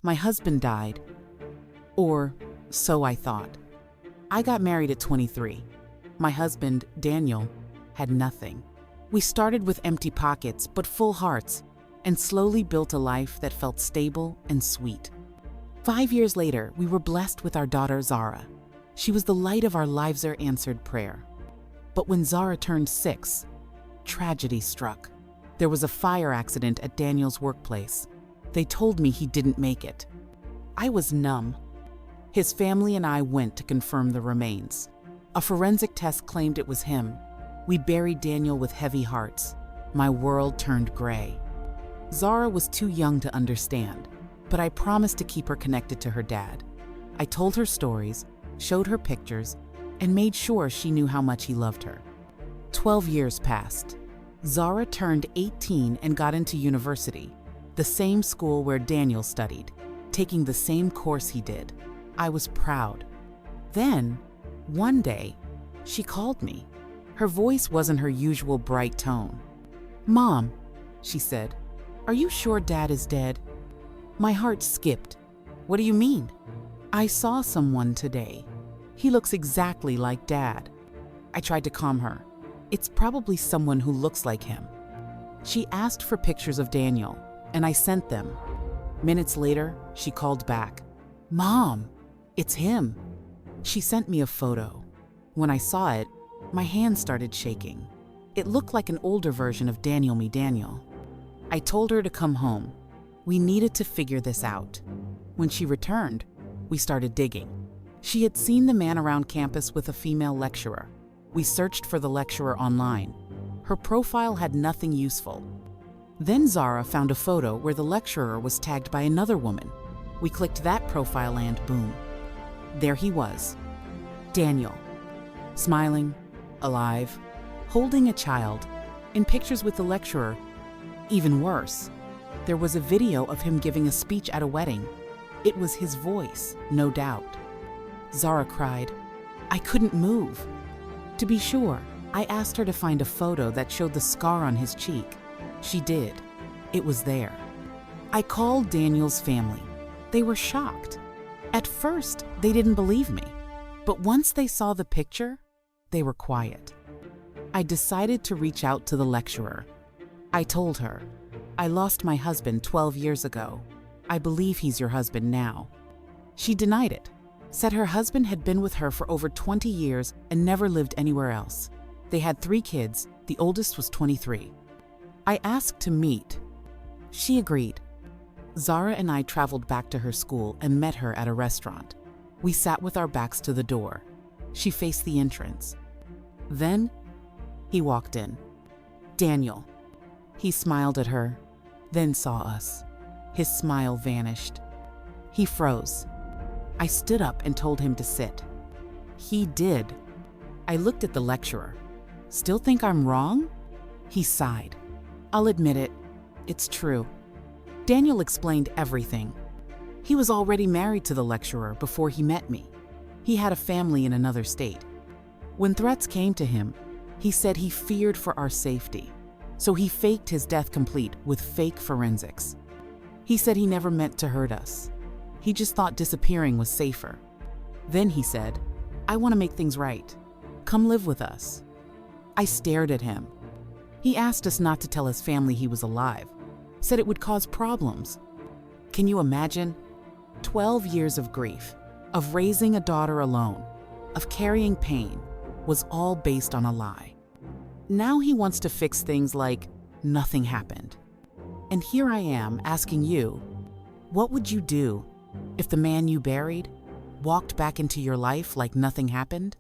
My husband died. Or so I thought. I got married at 23. My husband, Daniel, had nothing. We started with empty pockets but full hearts and slowly built a life that felt stable and sweet. 5 years later, we were blessed with our daughter Zara. She was the light of our lives' answered prayer. But when Zara turned 6, tragedy struck. There was a fire accident at Daniel's workplace. They told me he didn't make it. I was numb. His family and I went to confirm the remains. A forensic test claimed it was him. We buried Daniel with heavy hearts. My world turned gray. Zara was too young to understand, but I promised to keep her connected to her dad. I told her stories, showed her pictures, and made sure she knew how much he loved her. 12 years passed. Zara turned 18 and got into university, the same school where Daniel studied, taking the same course he did. I was proud. Then, one day, she called me. Her voice wasn't her usual bright tone. "Mom," she said, "are you sure Dad is dead?" My heart skipped. "What do you mean?" "I saw someone today. He looks exactly like Dad." I tried to calm her. "It's probably someone who looks like him." She asked for pictures of Daniel, and I sent them. Minutes later, she called back. "Mom, it's him." She sent me a photo. When I saw it, my hand started shaking. It looked like an older version of Daniel Me Daniel. I told her to come home. We needed to figure this out. When she returned, we started digging. She had seen the man around campus with a female lecturer. We searched for the lecturer online. Her profile had nothing useful. Then Zara found a photo where the lecturer was tagged by another woman. We clicked that profile and boom. There he was. Daniel. Smiling, alive, holding a child, in pictures with the lecturer. Even worse, there was a video of him giving a speech at a wedding. It was his voice, no doubt. Zara cried. I couldn't move. To be sure, I asked her to find a photo that showed the scar on his cheek. She did. It was there. I called Daniel's family. They were shocked. At first, they didn't believe me. But once they saw the picture, they were quiet. I decided to reach out to the lecturer. I told her, I lost my husband 12 years ago. I believe he's your husband now. She denied it, said her husband had been with her for over 20 years and never lived anywhere else. They had 3 kids, the oldest was 23. I asked to meet. She agreed. Zara and I traveled back to her school and met her at a restaurant. We sat with our backs to the door. She faced the entrance. Then, he walked in. Daniel. He smiled at her, then saw us. His smile vanished. He froze. I stood up and told him to sit. He did. I looked at the lecturer. Still think I'm wrong? He sighed. I'll admit it. It's true. Daniel explained everything. He was already married to the lecturer before he met me. He had a family in another state. When threats came to him, he said he feared for our safety. So he faked his death complete with fake forensics. He said he never meant to hurt us. He just thought disappearing was safer. Then he said, I want to make things right. Come live with us. I stared at him. He asked us not to tell his family he was alive, said it would cause problems. Can you imagine? 12 years of grief, of raising a daughter alone, of carrying pain, was all based on a lie. Now he wants to fix things like nothing happened. And here I am asking you, what would you do if the man you buried walked back into your life like nothing happened?